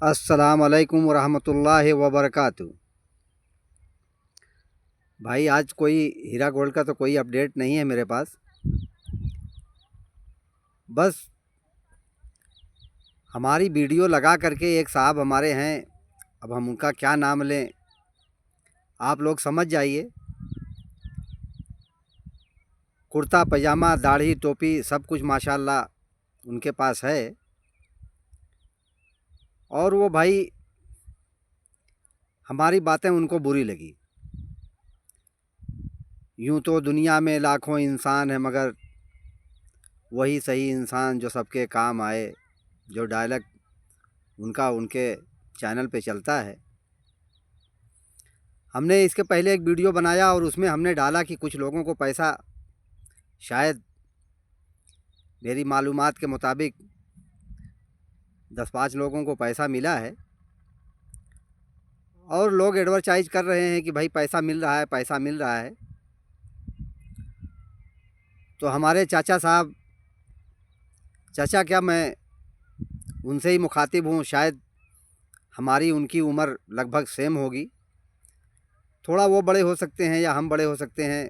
अस्सलाम वालेकुम रहमतुल्लाहि व बरकातहू। भाई आज कोई हीरा गोल्ड का तो कोई अपडेट नहीं है मेरे पास। बस हमारी वीडियो लगा करके एक साहब हमारे हैं, अब हम उनका क्या नाम लें, आप लोग समझ जाइए। कुर्ता पजामा दाढ़ी टोपी सब कुछ माशाल्लाह उनके पास है। और वो भाई हमारी बातें उनको बुरी लगी। यूँ तो दुनिया में लाखों इंसान हैं मगर वही सही इंसान जो सबके काम आए, जो डायलॉग उनका उनके चैनल पे चलता है। हमने इसके पहले एक वीडियो बनाया और उसमें हमने डाला कि कुछ लोगों को पैसा, शायद मेरी मालूमात के मुताबिक 10-5 लोगों को पैसा मिला है। और लोग एडवर्टाइज कर रहे हैं कि भाई पैसा मिल रहा है, पैसा मिल रहा है। तो हमारे चाचा साहब, चाचा क्या मैं उनसे ही मुखातिब हूँ, शायद हमारी उनकी उम्र लगभग सेम होगी। थोड़ा वो बड़े हो सकते हैं या हम बड़े हो सकते हैं,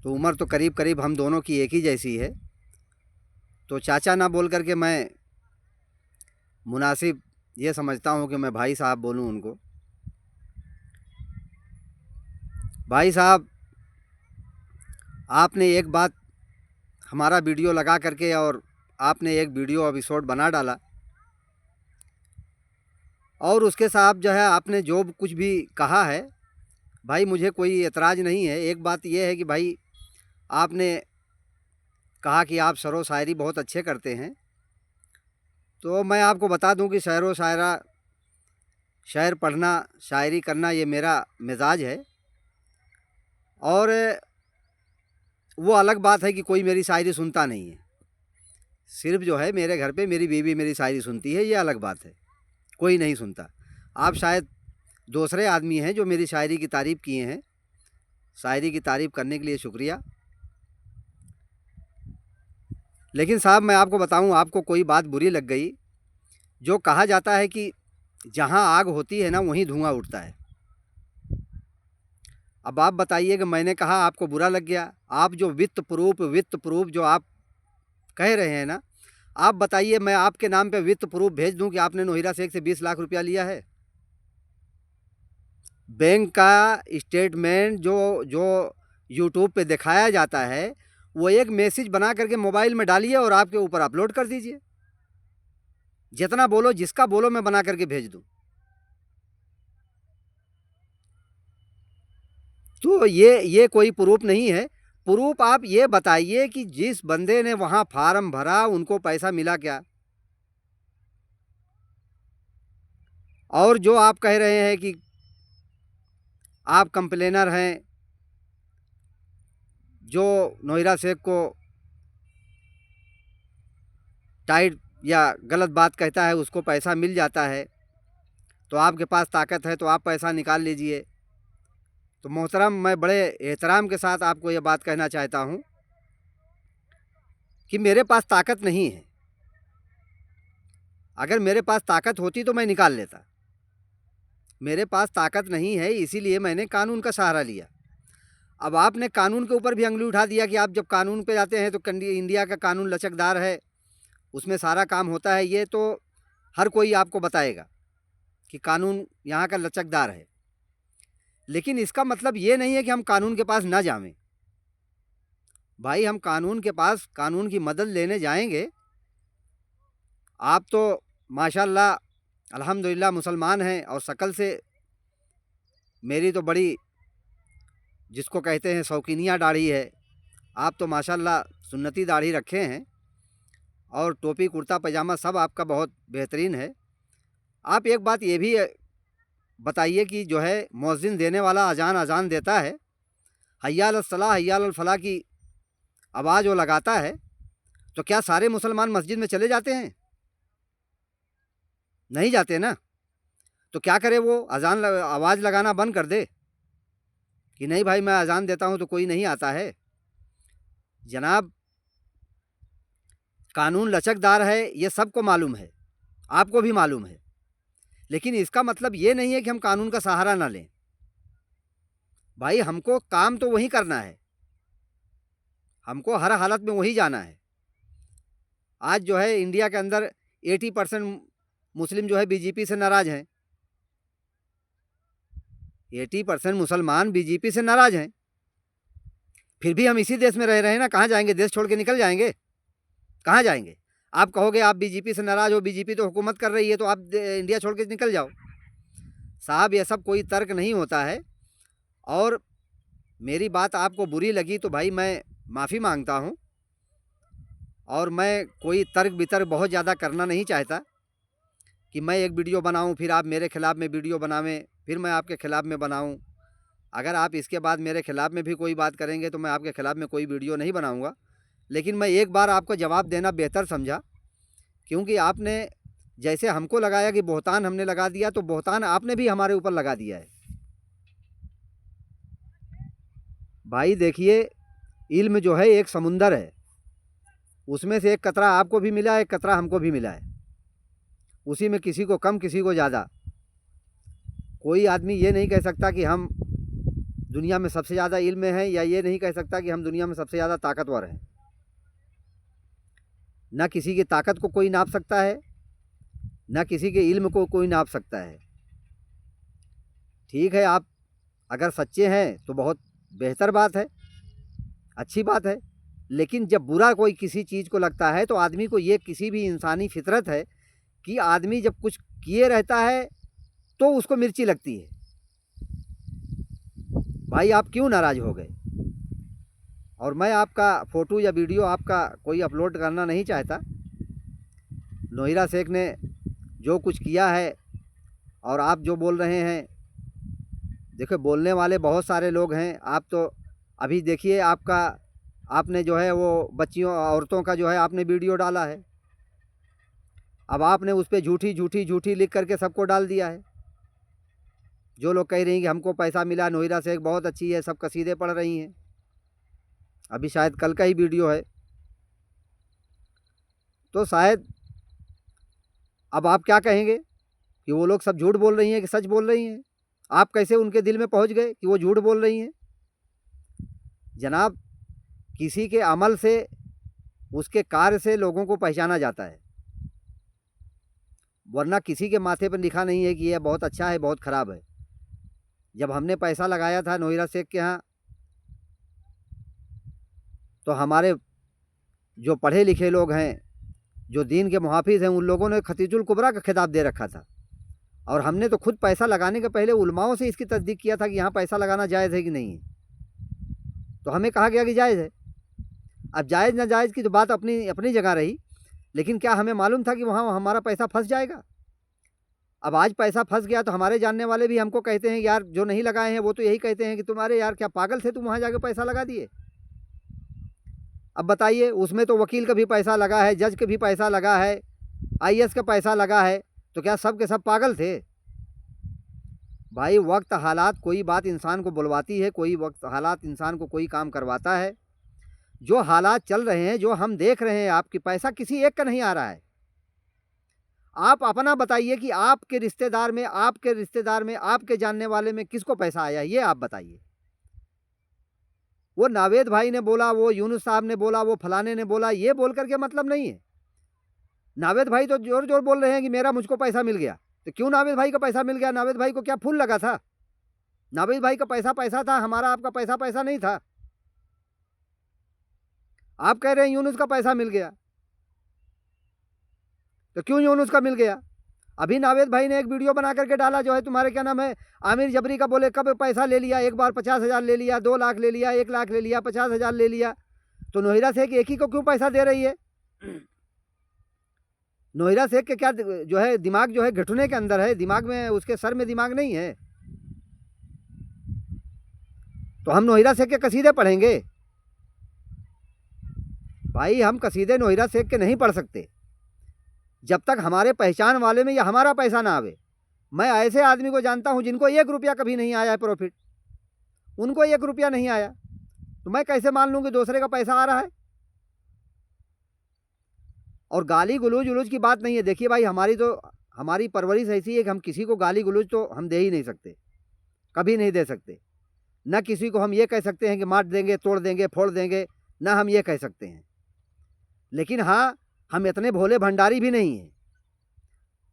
तो उम्र तो करीब करीब हम दोनों की एक ही जैसी है। तो चाचा ना बोल करके मैं मुनासिब ये समझता हूँ कि मैं भाई साहब बोलूँ उनको। भाई साहब, आपने एक बात हमारा वीडियो लगा करके और आपने एक वीडियो एपिसोड बना डाला, और उसके साथ जो है आपने जो कुछ भी कहा है, भाई मुझे कोई एतराज़ नहीं है। एक बात यह है कि भाई आपने कहा कि आप शरो शायरी बहुत अच्छे करते हैं। तो मैं आपको बता दूं कि शायर पढ़ना, शायरी करना ये मेरा मिजाज है। और वो अलग बात है कि कोई मेरी शायरी सुनता नहीं है। सिर्फ जो है मेरे घर पे मेरी बीवी मेरी शायरी सुनती है, ये अलग बात है, कोई नहीं सुनता। आप शायद दूसरे आदमी हैं जो मेरी शायरी की तारीफ़ किए हैं। शायरी की तारीफ़ करने के लिए शुक्रिया। लेकिन साहब मैं आपको बताऊं, आपको कोई बात बुरी लग गई। जो कहा जाता है कि जहां आग होती है ना वहीं धुआं उठता है। अब आप बताइए कि मैंने कहा आपको बुरा लग गया। आप जो वित्त प्रूफ जो आप कह रहे हैं ना, आप बताइए मैं आपके नाम पे वित्त प्रूफ भेज दूं कि आपने नोहिरा शेख से 20 लाख रुपया लिया है। बैंक का स्टेटमेंट जो जो यूट्यूब पे दिखाया जाता है, वो एक मैसेज बना करके मोबाइल में डालिए और आपके ऊपर अपलोड कर दीजिए। जितना बोलो, जिसका बोलो मैं बना करके भेज दूं। तो ये कोई प्रूफ नहीं है। प्रूफ आप ये बताइए कि जिस बंदे ने वहां फार्म भरा उनको पैसा मिला क्या। और जो आप कह रहे हैं कि आप कंप्लेनर हैं, जो नोहिरा शेख को टाइट या गलत बात कहता है उसको पैसा मिल जाता है, तो आपके पास ताकत है तो आप पैसा निकाल लीजिए। तो मोहतरम, मैं बड़े एहतराम के साथ आपको ये बात कहना चाहता हूँ कि मेरे पास ताकत नहीं है। अगर मेरे पास ताकत होती तो मैं निकाल लेता। मेरे पास ताकत नहीं है, इसीलिए मैंने कानून का सहारा लिया। अब आपने कानून के ऊपर भी अंगुली उठा दिया कि आप जब कानून पे जाते हैं तो इंडिया का कानून लचकदार है, उसमें सारा काम होता है। ये तो हर कोई आपको बताएगा कि कानून यहाँ का लचकदार है। लेकिन इसका मतलब ये नहीं है कि हम कानून के पास ना जाएं। भाई हम कानून के पास कानून की मदद लेने जाएंगे। आप तो माशाल्लाह अल्हम्दुलिल्लाह मुसलमान हैं और शकल से मेरी तो बड़ी, जिसको कहते हैं शौकीनिया दाढ़ी है। आप तो माशाल्लाह सुन्नती दाढ़ी रखे हैं और टोपी कुर्ता पजामा सब आपका बहुत बेहतरीन है। आप एक बात ये भी बताइए कि जो है मुअज्जिन देने वाला अजान अजान देता है, हय्या अलस सलाह हय्या अलल फलाह की आवाज़ वो लगाता है, तो क्या सारे मुसलमान मस्जिद में चले जाते हैं? नहीं जाते ना। तो क्या करे, वो आवाज़ लगाना बंद कर दे कि नहीं भाई मैं अजान देता हूँ तो कोई नहीं आता है। जनाब, कानून लचकदार है ये सबको मालूम है। आपको भी मालूम है। लेकिन इसका मतलब ये नहीं है कि हम कानून का सहारा ना लें। भाई हमको काम तो वही करना है, हमको हर हालत में वही जाना है। आज जो है इंडिया के अंदर 80% मुस्लिम जो है बीजेपी से नाराज हैं। 80% मुसलमान बीजेपी से नाराज हैं। फिर भी हम इसी देश में रह रहे हैं ना, कहाँ जाएंगे? देश छोड़ के निकल जाएंगे? कहाँ जाएंगे? आप कहोगे आप बीजेपी से नाराज हो, बीजेपी तो हुकूमत कर रही है, तो आप इंडिया छोड़ के निकल जाओ। साहब ये सब कोई तर्क नहीं होता है। और मेरी बात आपको बुरी लगी तो भाई मैं माफ़ी मांगता हूँ। और मैं कोई तर्क वितर्क बहुत ज़्यादा करना नहीं चाहता कि मैं एक वीडियो बनाऊं, फिर आप मेरे ख़िलाफ़ में वीडियो बनावें, फिर मैं आपके ख़िलाफ़ में बनाऊं। अगर आप इसके बाद मेरे ख़िलाफ़ में भी कोई बात करेंगे तो मैं आपके ख़िलाफ़ में कोई वीडियो नहीं बनाऊंगा। लेकिन मैं एक बार आपको जवाब देना बेहतर समझा, क्योंकि आपने जैसे हमको लगाया कि बहतान हमने लगा दिया, तो बहतान आपने भी हमारे ऊपर लगा दिया है। भाई देखिए, इल्म जो है एक समुंदर है, उसमें से एक कतरा आपको भी मिला है, एक कतरा हमको भी मिला है। उसी में किसी को कम किसी को ज़्यादा। कोई आदमी ये नहीं कह सकता कि हम दुनिया में सबसे ज़्यादा इल्म में हैं, या ये नहीं कह सकता कि हम दुनिया में सबसे ज़्यादा ताकतवर हैं। ना किसी की ताकत को कोई नाप सकता है, ना किसी के इल्म को कोई नाप सकता है। ठीक है, आप अगर सच्चे हैं तो बहुत बेहतर बात है, अच्छी बात है। लेकिन जब बुरा कोई किसी चीज़ को लगता है तो आदमी को, ये किसी भी इंसानी फितरत है कि आदमी जब कुछ किए रहता है तो उसको मिर्ची लगती है। भाई आप क्यों नाराज़ हो गए? और मैं आपका फ़ोटो या वीडियो आपका कोई अपलोड करना नहीं चाहता। नोहिरा शेख ने जो कुछ किया है और आप जो बोल रहे हैं, देखो बोलने वाले बहुत सारे लोग हैं। आप तो अभी देखिए, आपने जो है वो बच्चियों औरतों का जो है आपने वीडियो डाला है। अब आपने उस पर झूठी झूठी झूठी लिख करके सबको डाल दिया है। जो लोग कह रही हैं कि हमको पैसा मिला, नोहिरा शेख बहुत अच्छी है, सब कसीदे पढ़ रही हैं। अभी शायद कल का ही वीडियो है। तो शायद अब आप क्या कहेंगे कि वो लोग सब झूठ बोल रही हैं कि सच बोल रही हैं? आप कैसे उनके दिल में पहुंच गए कि वो झूठ बोल रही हैं? जनाब, किसी के अमल से, उसके कार्य से लोगों को पहचाना जाता है, वरना किसी के माथे पर लिखा नहीं है कि यह बहुत अच्छा है, बहुत ख़राब है। जब हमने पैसा लगाया था नोहिरा शेख के यहाँ, तो हमारे जो पढ़े लिखे लोग हैं, जो दीन के मुहाफिज हैं, उन लोगों ने खतीजुल कुबरा का खिताब दे रखा था। और हमने तो खुद पैसा लगाने के पहले उलमाओं से इसकी तस्दीक किया था कि यहाँ पैसा लगाना जायज़ है कि नहीं है। तो हमें कहा गया कि जायज़ है। अब जायज़ ना जायज़ की तो बात अपनी अपनी जगह रही, लेकिन क्या हमें मालूम था कि वहाँ हमारा पैसा फंस जाएगा? अब आज पैसा फंस गया तो हमारे जानने वाले भी हमको कहते हैं, यार जो नहीं लगाए हैं वो तो यही कहते हैं कि तुम्हारे यार क्या पागल थे तुम, वहाँ जाके पैसा लगा दिए। अब बताइए, उसमें तो वकील का भी पैसा लगा है, जज का भी पैसा लगा है, आईएएस का पैसा लगा है, तो क्या सब के सब पागल थे? भाई वक्त हालात कोई बात इंसान को बुलवाती है, कोई वक्त हालात इंसान को कोई काम करवाता है। जो हालात चल रहे हैं, जो हम देख रहे हैं, आपकी पैसा किसी एक का नहीं आ रहा है। आप अपना बताइए कि आपके रिश्तेदार में, आपके रिश्तेदार में, आपके जानने वाले में किसको पैसा आया, ये आप बताइए। वो नावेद भाई ने बोला, वो यूनुस साहब ने बोला, वो फलाने ने बोला, ये बोल करके मतलब नहीं है। नावेद भाई तो जोर जोर बोल रहे हैं कि मेरा मुझको पैसा मिल गया। तो क्यों नावेद भाई को पैसा मिल गया? नावेद भाई को क्या फूल लगा था? नावेद भाई का पैसा पैसा था, हमारा आपका पैसा पैसा नहीं था। आप कह रहे हैं यूनुस का पैसा मिल गया, तो क्यों यूनुस का मिल गया? अभी नावेद भाई ने एक वीडियो बना करके डाला, जो है तुम्हारे क्या नाम है, आमिर जबरी का, बोले कब पैसा ले लिया, एक बार 50,000 ले लिया, 2 लाख ले लिया, 1 लाख ले लिया, 50,000 ले लिया। तो नोहिरा शेख एक ही को क्यों पैसा दे रही है? नोहिरा शेख के क्या जो है दिमाग जो है घुटने के अंदर है, दिमाग में, उसके सर में दिमाग नहीं है। तो हम नोहिरा शेख के कसीदे पढ़ेंगे? भाई हम कसीदे नोहिरा शेख के नहीं पढ़ सकते जब तक हमारे पहचान वाले में या हमारा पैसा ना आवे। मैं ऐसे आदमी को जानता हूं जिनको 1 रुपया कभी नहीं आया है प्रॉफिट, उनको 1 रुपया नहीं आया, तो मैं कैसे मान लूँ कि दूसरे का पैसा आ रहा है? और गाली गलौज उलूज की बात नहीं है। देखिए भाई, हमारी परवरिश ऐसी है कि हम किसी को गाली गलौज तो हम दे ही नहीं सकते, कभी नहीं दे सकते। ना किसी को हम ये कह सकते हैं कि मार देंगे, तोड़ देंगे, फोड़ देंगे, ना हम ये कह सकते हैं। लेकिन हाँ, हम इतने भोले भंडारी भी नहीं हैं।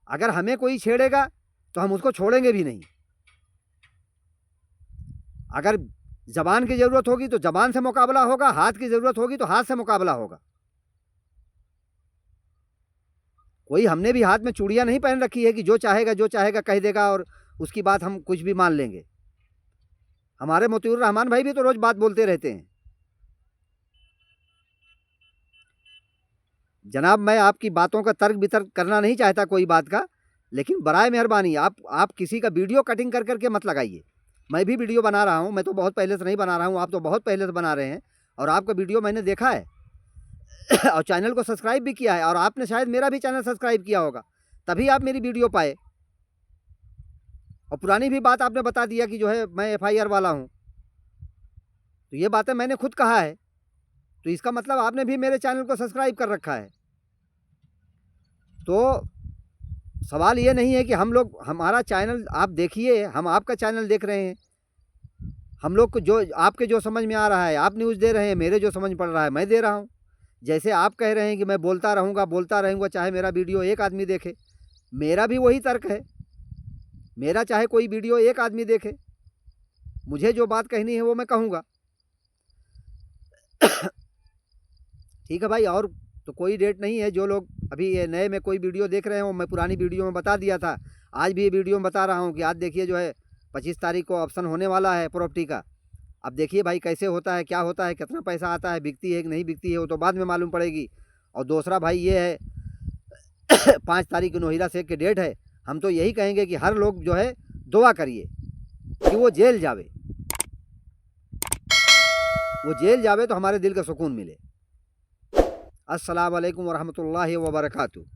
अगर हमें कोई छेड़ेगा तो हम उसको छोड़ेंगे भी नहीं। अगर ज़बान की ज़रूरत होगी तो ज़बान से मुकाबला होगा, हाथ की ज़रूरत होगी तो हाथ से मुकाबला होगा। कोई हमने भी हाथ में चूड़ियाँ नहीं पहन रखी है कि जो चाहेगा कह देगा और उसकी बात हम कुछ भी मान लेंगे। हमारे मोतीउर रहमान भाई भी तो रोज़ बात बोलते रहते हैं। जनाब, मैं आपकी बातों का तर्क वितर्क करना नहीं चाहता कोई बात का, लेकिन बराए मेहरबानी आप किसी का वीडियो कटिंग कर करके मत लगाइए। मैं भी वीडियो बना रहा हूँ, मैं तो बहुत पहले से नहीं बना रहा हूँ, आप तो बहुत पहले से बना रहे हैं और आपका वीडियो मैंने देखा है और चैनल को सब्सक्राइब भी किया है, और आपने शायद मेरा भी चैनल सब्सक्राइब किया होगा, तभी आप मेरी वीडियो पाए। और पुरानी भी बात आपने बता दिया कि जो है मैं FIR वाला हूँ, तो ये बातें मैंने खुद कहा है, तो इसका मतलब आपने भी मेरे चैनल को सब्सक्राइब कर रखा है। तो सवाल ये नहीं है कि हमारा चैनल आप देखिए, हम आपका चैनल देख रहे हैं। हम लोग को जो आपके जो समझ में आ रहा है आप न्यूज़ दे रहे हैं, मेरे जो समझ पड़ रहा है मैं दे रहा हूँ। जैसे आप कह रहे हैं कि मैं बोलता रहूँगा चाहे मेरा वीडियो एक आदमी देखे, मेरा भी वही तर्क है। मेरा चाहे कोई वीडियो एक आदमी देखे, मुझे जो बात कहनी है वो मैं कहूँगा। ठीक है भाई, और तो कोई डेट नहीं है। जो लोग अभी ये नए में कोई वीडियो देख रहे हो, मैं पुरानी वीडियो में बता दिया था, आज भी ये वीडियो में बता रहा हूँ कि आज देखिए जो है 25 तारीख को ऑप्शन होने वाला है प्रॉपर्टी का। अब देखिए भाई कैसे होता है, क्या होता है, कितना पैसा आता है, बिकती है कि नहीं बिकती है वो तो बाद में मालूम पड़ेगी। और दूसरा भाई ये है 5 तारीख को नोहिरा शेख की डेट है। हम तो यही कहेंगे कि हर लोग जो है दुआ करिए कि वो जेल जावे, तो हमारे दिल का सुकून मिले। अस्सलाम वालेकुम वरहमतुल्लाहि वबरकातुहू।